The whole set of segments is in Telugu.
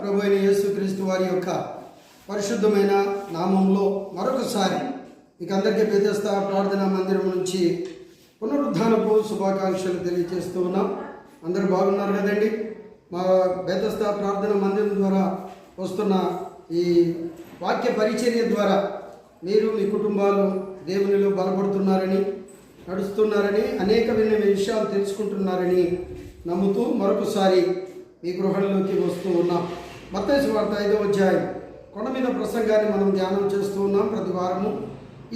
ప్రభు అయిన యేసుక్రీస్తు వారి యొక్క పరిశుద్ధమైన నామంలో మరొకసారి మీకు అందరికీ బెతెస్దా ప్రార్థనా మందిరం నుంచి పునరుద్ధానపు శుభాకాంక్షలు తెలియజేస్తూ ఉన్నాం. అందరూ బాగున్నారు కదండి. మా బెతెస్దా ప్రార్థనా మందిరం ద్వారా వస్తున్న ఈ వాక్య పరిచర్య ద్వారా మీరు మీ కుటుంబాలు దేవునిలో బలపడుతున్నారని, నడుస్తున్నారని, అనేకమైన విషయాలు తెలుసుకుంటున్నారని నమ్ముతూ మరొకసారి మీ గృహంలోకి వస్తూ ఉన్నాం. మత్తయి సువార్త 5వ అధ్యాయం కొండ మీద ప్రసంగాన్ని మనం ధ్యానం చేస్తూ ఉన్నాం ప్రతి వారము.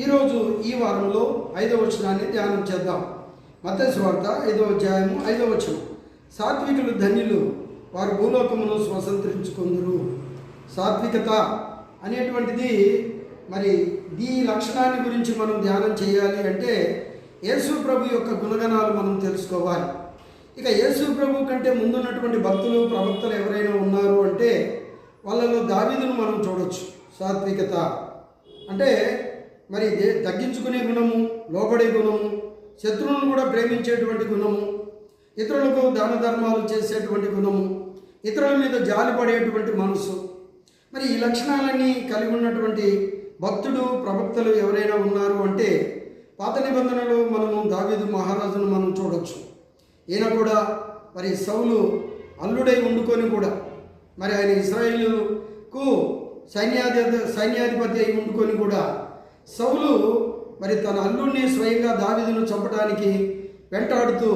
ఈరోజు ఈ వారంలో 5వ వచనాన్ని ధ్యానం చేద్దాం. మత్తయి సువార్త 5వ అధ్యాయము 5వ వచనం. సాత్వికులు ధన్యులు, వారు భూలోకమును స్వతంత్రించుకుందురు. సాత్వికత అనేటువంటిది మరి ఈ లక్షణాన్ని గురించి మనం ధ్యానం చేయాలి అంటే యేసు ప్రభు యొక్క గుణగణాలు మనం తెలుసుకోవాలి. ఇక యేసు ప్రభు కంటే ముందున్నటువంటి భక్తులు ప్రవక్తలు ఎవరైనా ఉన్నారు అంటే వాళ్ళలో దావీదును మనం చూడొచ్చు. సాత్వికత అంటే మరి తగ్గించుకునే గుణము, లోబడే గుణము, శత్రువులను కూడా ప్రేమించేటువంటి గుణము, ఇతరులకు దాన ధర్మాలు చేసేటువంటి గుణము, ఇతరుల మీద జాలిపడేటువంటి మనసు, మరి ఈ లక్షణాలన్నీ కలిగి ఉన్నటువంటి భక్తుడు ప్రవక్తలు ఎవరైనా ఉన్నారు అంటే పాత నిబంధనలో మనము దావీదు మహారాజును మనం చూడొచ్చు. ఈయన కూడా మరి సౌలు అల్లుడై ఉండుకొని కూడా మరి ఆయన ఇశ్రాయేలుకు సైన్యాధిపతి అయి ఉండుకొని కూడా సౌలు మరి తన అల్లుడిని స్వయంగా దావీదును చంపడానికి వెంటాడుతూ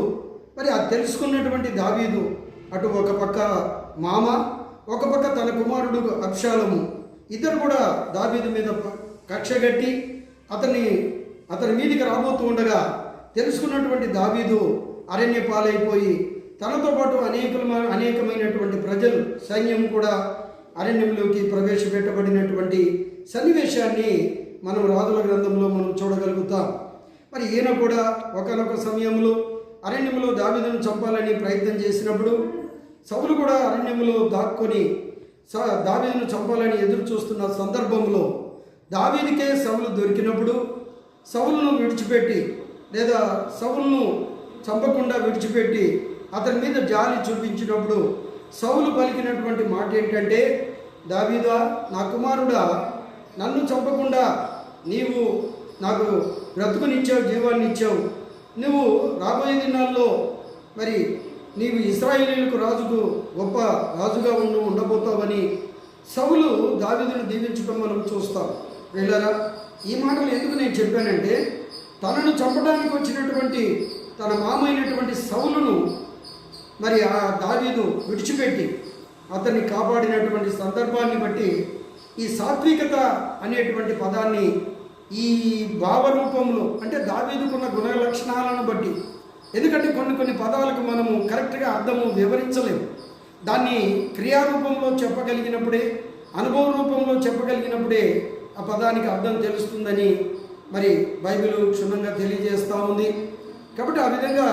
మరి అది తెలుసుకున్నటువంటి దావీదు అటు ఒక పక్క మామ, ఒక పక్క తన కుమారుడు అబ్షాలోము, ఇద్దరు కూడా దావీదు మీద కక్షగట్టి అతని మీదికి రాబోతూ ఉండగా తెలుసుకున్నటువంటి దావీదు అరణ్య పాలైపోయి తనతో పాటు అనేకమైనటువంటి ప్రజలు, సైన్యం కూడా అరణ్యంలోకి ప్రవేశపెట్టబడినటువంటి సన్నివేశాన్ని మనం రాజుల గ్రంథంలో మనం చూడగలుగుతాం. మరి ఈయన కూడా ఒకానొక సమయంలో అరణ్యంలో దావీదును చంపాలని ప్రయత్నం చేసినప్పుడు సౌలు కూడా అరణ్యంలో దాక్కొని దావీదును చంపాలని ఎదురు చూస్తున్న సందర్భంలో దావీదుకే సౌలు దొరికినప్పుడు సౌలును విడిచిపెట్టి లేదా సౌలును చంపకుండా విడిచిపెట్టి అతని మీద జాలి చూపించినప్పుడు సౌలు పలికినటువంటి మాట ఏంటంటే, దావీదా, నా కుమారుడా, నన్ను చంపకుండా నీవు నాకు బ్రతుకునిచ్చావు, జీవాన్ని ఇచ్చావు. నువ్వు రాబోయే దినాల్లో మరి నీవు ఇశ్రాయేలీయులకు రాజుకు గొప్ప రాజుగా ఉండబోతావని సౌలు దావీదును దీవించడం మనం చూస్తాం. వెళ్ళారా, ఈ మాటలు ఎందుకు నేను చెప్పానంటే తనను చంపడానికి వచ్చినటువంటి తన మామైనటువంటి సౌలును మరి ఆ దావీదు విడిచిపెట్టి అతన్ని కాపాడినటువంటి సందర్భాన్ని బట్టి ఈ సాత్వికత అనేటువంటి పదాన్ని ఈ భావరూపంలో అంటే దావీదుకున్న గుణ లక్షణాలను బట్టి, ఎందుకంటే కొన్ని పదాలకు మనము కరెక్ట్గా అర్థము వివరించలేము. దాన్ని క్రియారూపంలో చెప్పగలిగినప్పుడే, అనుభవ రూపంలో చెప్పగలిగినప్పుడే ఆ పదానికి అర్థం తెలుస్తుందని మరి బైబిల్ క్షుణ్ణంగా తెలియజేస్తూ ఉంది. కాబట్టి ఆ విధంగా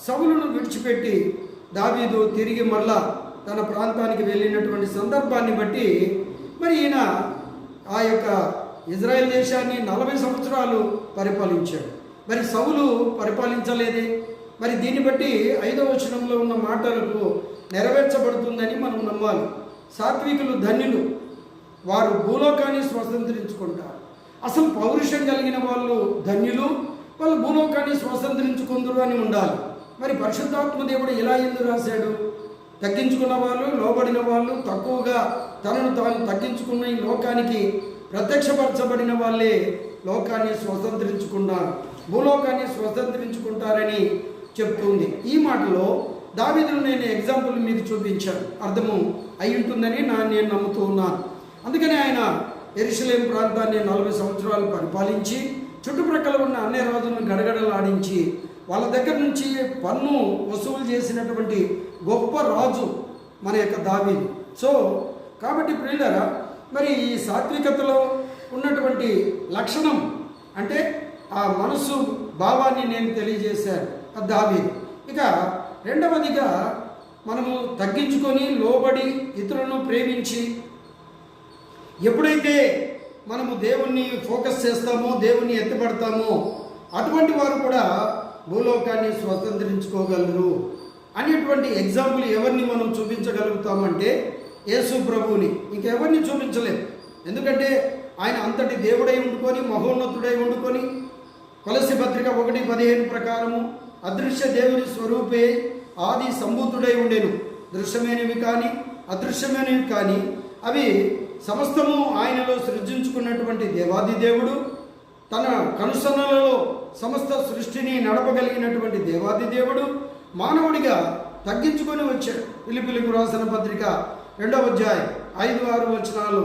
సౌలును విడిచిపెట్టి దావీదు తిరిగి మళ్ళా తన ప్రాంతానికి వెళ్ళినటువంటి సందర్భాన్ని బట్టి మరి ఈయన ఆ యొక్క ఇజ్రాయెల్ దేశాన్ని 40 సంవత్సరాలు పరిపాలించాడు. మరి సౌలు పరిపాలించలేదే. మరి దీన్ని బట్టి 5వ వచనంలో ఉన్న మాటలకు నెరవేర్చబడుతుందని మనం నమ్మాలి. సాత్వికులు ధన్యులు, వారు భూలోకాన్ని స్వతంత్రించుకుంటారు. అసలు పౌరుషం కలిగిన వాళ్ళు ధన్యులు, వాళ్ళు భూలోకాన్ని స్వతంత్రించుకుందరు అని ఉండాలి. మరి పరిశుద్ధాత్మ దేవుడు ఇలా ఎందుకు రాశాడు? తగ్గించుకున్న వాళ్ళు, లోబడిన వాళ్ళు, తక్కువగా తనను తాను తగ్గించుకున్న ఈ లోకానికి ప్రత్యక్షపరచబడిన వాళ్ళే లోకాన్ని స్వతంత్రించుకున్నారు, భూలోకాన్ని స్వతంత్రించుకుంటారని చెప్తుంది. ఈ మాటలో దావీదును నేను ఎగ్జాంపుల్ మీకు చూపించాను, అర్థము అయి ఉంటుందని నేను నమ్ముతూ ఉన్నాను. అందుకని ఆయన యెరూషలేము ప్రాంతాన్ని 40 సంవత్సరాలు పరిపాలించి చుట్టుప్రక్కల ఉన్న అన్ని రాజులను గడగడలాడించి వాళ్ళ దగ్గర నుంచి పన్ను వసూలు చేసినటువంటి గొప్ప రాజు మన యొక్క దావీదు. సో కాబట్టి ప్రియులారా, మరి ఈ సాత్వికతలో ఉన్నటువంటి లక్షణం అంటే ఆ మనసు భావాన్ని నేను తెలియజేశాను, ఆ దావీదు. ఇక రెండవదిగా మనము తగ్గించుకొని లోబడి ఇతరులను ప్రేమించి ఎప్పుడైతే మనము దేవుణ్ణి ఫోకస్ చేస్తామో, దేవుణ్ణి ఎత్తిపడతామో, అటువంటి వారు కూడా భూలోకాన్ని స్వతంత్రించుకోగలరు అనేటువంటి ఎగ్జాంపుల్ ఎవరిని మనం చూపించగలుగుతామంటే యేసు ప్రభువుని, ఇంకెవరిని చూపించలేము. ఎందుకంటే ఆయన అంతటి దేవుడై ఉండుకొని, మహోన్నతుడై ఉండుకొని, కొలస్సీ పత్రిక 1:15 ప్రకారము అదృశ్య దేవుని స్వరూపే ఆది సంభూతుడై ఉండేను. దృశ్యమైనవి కానీ అదృశ్యమైనవి కానీ అవి సమస్తము ఆయనలో సృజించుకున్నటువంటి దేవాది దేవుడు, తన కనుసన్నలలో సమస్త సృష్టిని నడపగలిగినటువంటి దేవాది దేవుడు మానవుడిగా తగ్గించుకొని వచ్చాడు. ఫిలిప్పీయులకు రాసిన పత్రిక 2వ అధ్యాయం 5-6 వచనాలు,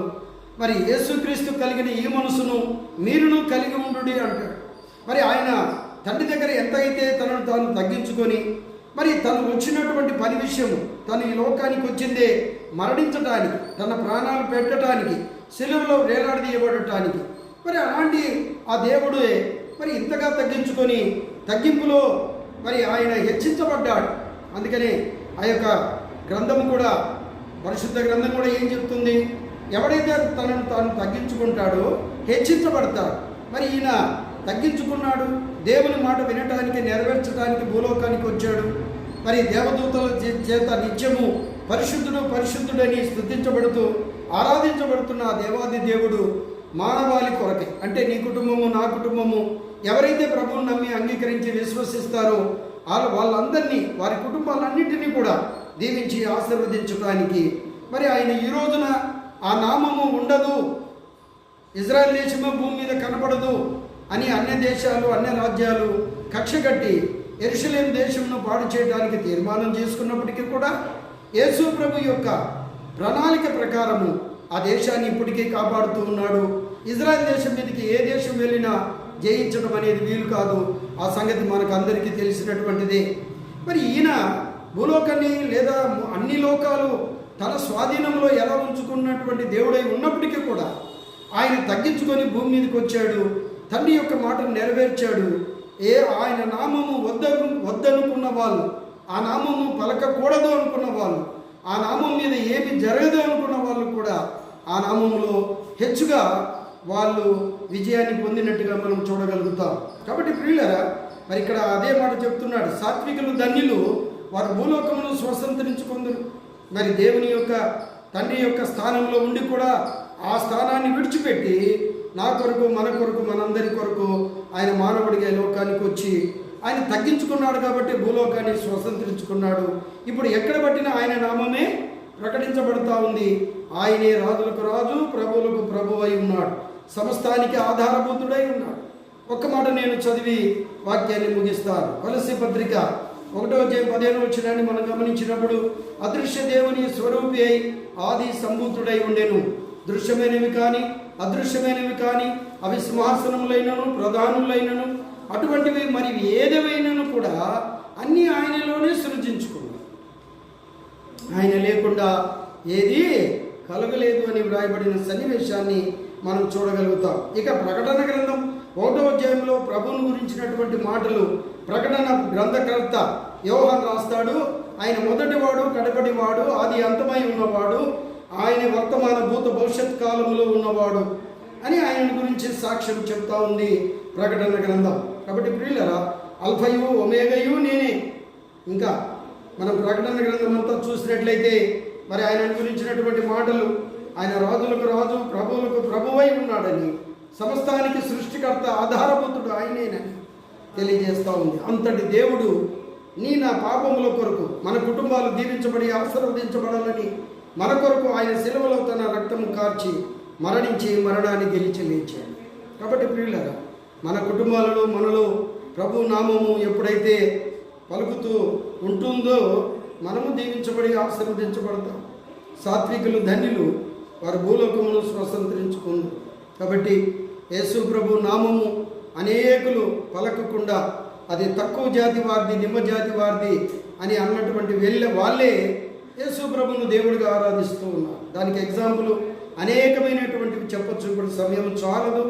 మరి యేసుక్రీస్తు కలిగిన ఈ మనసును మీరును కలిగి ఉండుడి అంటాడు. మరి ఆయన తండ్రి దగ్గర ఎంతైతే తనను తాను తగ్గించుకొని, మరి తను వచ్చినటువంటి పని విషయము, తను ఈ లోకానికి వచ్చిందే మరణించటానికి, తన ప్రాణాలు పెట్టడానికి, శిలువలో వేలాడదీయబడటానికి, మరి అలాంటి ఆ దేవుడే మరి ఇంతగా తగ్గించుకొని తగ్గింపులో మరి ఆయన హెచ్చించబడ్డాడు. అందుకనే ఆ యొక్క గ్రంథము కూడా, పరిశుద్ధ గ్రంథం కూడా ఏం చెప్తుంది? ఎవడైతే తనను తాను తగ్గించుకుంటాడో హెచ్చించబడతాడు. మరి ఈయన తగ్గించుకున్నాడు, దేవుని మాట వినటానికి, నెరవేర్చడానికి భూలోకానికి వచ్చాడు. మరి దేవదూతల చేత నిత్యము పరిశుద్ధుడు పరిశుద్ధుడని స్తుతించబడుతూ ఆరాధించబడుతున్న ఆ దేవాది దేవుడు మానవాళి కొరకే, అంటే నీ కుటుంబము నా కుటుంబము ఎవరైతే ప్రభువుని నమ్మి అంగీకరించి విశ్వసిస్తారో వాళ్ళందరినీ, వారి కుటుంబాలన్నింటినీ కూడా దీవించి ఆశీర్వదించడానికి మరి ఆయన ఈ రోజున ఆ నామము ఉండదు, ఇజ్రాయెల్ దేశము భూమి మీద కనపడదు అని అన్య దేశాలు, అన్య రాజ్యాలు కక్ష కట్టి యెరూషలేము దేశమును పాడు చేయడానికి తీర్మానం చేసుకున్నప్పటికీ కూడా యేసు ప్రభు యొక్క ప్రణాళిక ప్రకారము ఆ దేశాన్ని ఇప్పటికీ కాపాడుతూ ఉన్నాడు. ఇజ్రాయెల్ దేశం మీదకి ఏ దేశం వెళ్ళినా జయించడం అనేది వీలు కాదు. ఆ సంగతి మనకు అందరికీ తెలిసినటువంటిదే. మరి ఈయన భూలోకాన్ని లేదా అన్ని లోకాలు తన స్వాధీనంలో ఎలా ఉంచుకున్నటువంటి దేవుడై ఉన్నప్పటికీ కూడా ఆయన తగ్గించుకొని భూమి మీదకి వచ్చాడు. తండ్రి యొక్క మాటను నెరవేర్చాడు. ఆయన నామము వద్దనుకున్న వాళ్ళు, ఆ నామము పలకకూడదు అనుకున్న వాళ్ళు, ఆ నామం మీద ఏమి జరగదు అనుకున్న వాళ్ళు కూడా ఆ నామములో హెచ్చుగా వాళ్ళు విజయాన్ని పొందినట్టుగా మనం చూడగలుగుతాం. కాబట్టి ప్రియులారా, మరి ఇక్కడ అదే మాట చెప్తున్నాడు, సాత్వికులు ధన్యులు, వారు భూలోకమును స్వతంత్రించుకుందరు. మరి దేవుని యొక్క తండ్రి యొక్క స్థానంలో ఉండి కూడా ఆ స్థానాన్ని విడిచిపెట్టి నా కొరకు, మన కొరకు, మనందరి కొరకు ఆయన మానవుడిగా లోకానికి వచ్చి ఆయన తగ్గించుకున్నాడు. కాబట్టి భూలోకాన్ని స్వతంత్రించుకున్నాడు. ఇప్పుడు ఎక్కడ పట్టినా ఆయన నామమే ప్రకటించబడుతూ ఉంది. ఆయనే రాజులకు రాజు, ప్రభువులకు ప్రభు అయి ఉన్నాడు, సమస్తానికి ఆధారభూతుడై ఉన్నాడు. ఒక్క మాట నేను చదివి వాక్యాన్ని ముగిస్తాను. కొలస్సీ పత్రిక 1వ అధ్యాయం 15వ వచనాన్ని మనం గమనించినప్పుడు, అదృశ్య దేవుని స్వరూపి అయి ఆది సంభూతుడై ఉండెను. దృశ్యమైనవి కానీ అదృశ్యమైనవి కానీ అవి సింహాసనములైనను ప్రధానులైనను అటువంటివి మరి ఏదేవైనను కూడా అన్నీ ఆయనలోనే సృజించుకున్నాయి. ఆయన లేకుండా ఏది కలగలేదు అని వ్రాయబడిన సన్నివేశాన్ని మనం చూడగలుగుతాం. ఇక ప్రకటన గ్రంథం 1వ అధ్యాయంలో ప్రభువును గురించినటువంటి మాటలు ప్రకటన గ్రంథకర్త యోహాను రాస్తాడు. ఆయన మొదటివాడు, కడపటివాడు, ఆది అంతమై ఉన్నవాడు, ఆయన వర్తమాన భూత భవిష్యత్ కాలంలో ఉన్నవాడు అని ఆయన గురించి సాక్ష్యం చెప్తా ఉంది ప్రకటన గ్రంథం. కాబట్టి ప్రియులరా, అల్ఫయు ఒమేగయు నేనే. ఇంకా మనం ప్రకటన గ్రంథం అంతా చూసినట్లయితే మరి ఆయన గురించినటువంటి మాటలు, ఆయన రాజులకు రాజు, ప్రభువులకు ప్రభువై ఉన్నాడని, సమస్తానికి సృష్టికర్త, ఆధారభూతుడు ఆయనేనని తెలియజేస్తూ ఉంది. అంతటి దేవుడు నా పాపముల కొరకు, మన కుటుంబాలు దీవించబడి ఆశీర్వదించబడాలని మన కొరకు ఆయన శిలువలో తన రక్తము కార్చి మరణించి మరణాన్ని గెలిచి లేచాడు. కాబట్టి ప్రియులారా, మన కుటుంబాలలో మనలో ప్రభు నామము ఎప్పుడైతే పలుకుతూ ఉంటుందో మనము దీవించబడి ఆశీర్వదించబడతాం. సాత్వికులు ధన్యులు, వారు భూలోకమును స్వతంత్రించుకుంది. కాబట్టి యేసు ప్రభు నామము అనేకులు పలకకుండా అది తక్కువ జాతి వారిది, నిమ్మ జాతి వారిది అని అన్నటువంటి వాళ్ళే యేసు ప్రభును దేవుడిగా ఆరాధిస్తూ ఉన్నారు. దానికి ఎగ్జాంపుల్ అనేకమైనటువంటివి చెప్పచ్చు, ఇప్పుడు సమయం చాలదు.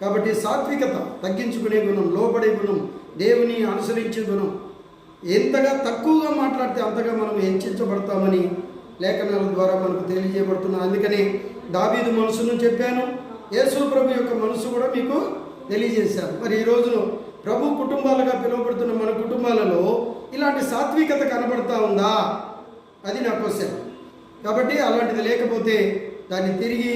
కాబట్టి సాత్వికత, తగ్గించుకునే గుణం, లోబడే గుణం, దేవుని అనుసరించే గుణం, ఎంతగా తక్కువగా మాట్లాడితే అంతగా మనం హెచ్చించబడతామని లేఖనాల ద్వారా మనకు తెలియజేయబడుతున్నాం. అందుకని దావీదు మనసును చెప్పాను, యేసు ప్రభు యొక్క మనసు కూడా మీకు తెలియజేశాను. మరి ఈ రోజును ప్రభు కుటుంబాలుగా పిలువబడుతున్న మన కుటుంబాలలో ఇలాంటి సాత్వికత కనబడతా ఉందా? అది నా క్వశ్చన్. కాబట్టి అలాంటిది లేకపోతే దాన్ని తిరిగి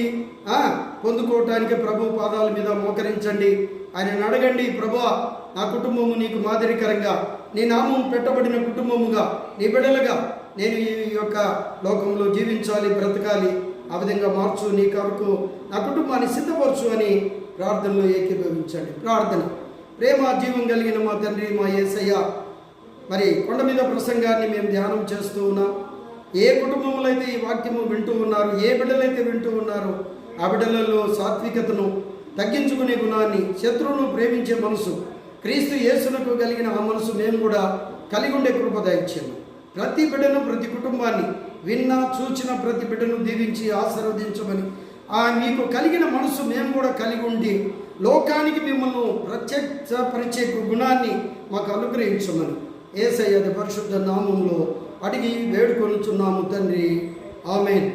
పొందుకోవటానికి ప్రభు పాదాల మీద మోకరించండి. ఆయనను అడగండి, ప్రభువా నా కుటుంబము నీకు మాదిరికరంగా, నీ నామం పెట్టబడిన కుటుంబముగా, నీ బిడ్డలుగా నేను ఈ యొక్క లోకంలో జీవించాలి, బ్రతకాలి, ఆ విధంగా మార్చు, నీ కొరకు నా కుటుంబాన్ని సిద్ధపరచు అని ప్రార్థనలో ఏకీభవించండి. ప్రార్థన. ప్రేమ జీవం కలిగిన మా తండ్రి, మా యేసయ్య, మరి కొండ మీద ప్రసంగాన్ని మేము ధ్యానం చేస్తూ ఉన్నాం. ఏ కుటుంబంలో అయితే ఈ వాక్యము వింటూ ఉన్నారు, ఏ బిడ్డలైతే వింటూ ఉన్నారో ఆ బిడ్డలలో సాత్వికతను, తగ్గించుకునే గుణాన్ని, శత్రువును ప్రేమించే మనసు, క్రీస్తు యేసునకు కలిగిన ఆ మనసు మేము కూడా కలిగి ఉండే కృప దయచేయము. ప్రతి బిడ్డను, ప్రతి కుటుంబాన్ని, విన్నా చూచిన ప్రతి బిడ్డను దీవించి ఆశీర్వదించమని, మీకు కలిగిన మనసు మేము కూడా కలిగి ఉండి లోకానికి మిమ్మల్ని ప్రత్యక్షపరిచే గుణాన్ని మాకు అనుగ్రహించమని యేసయ్య పరిశుద్ధ నామంలో అడిగి వేడుకొనుచున్నాము తండ్రి. ఆమేన్.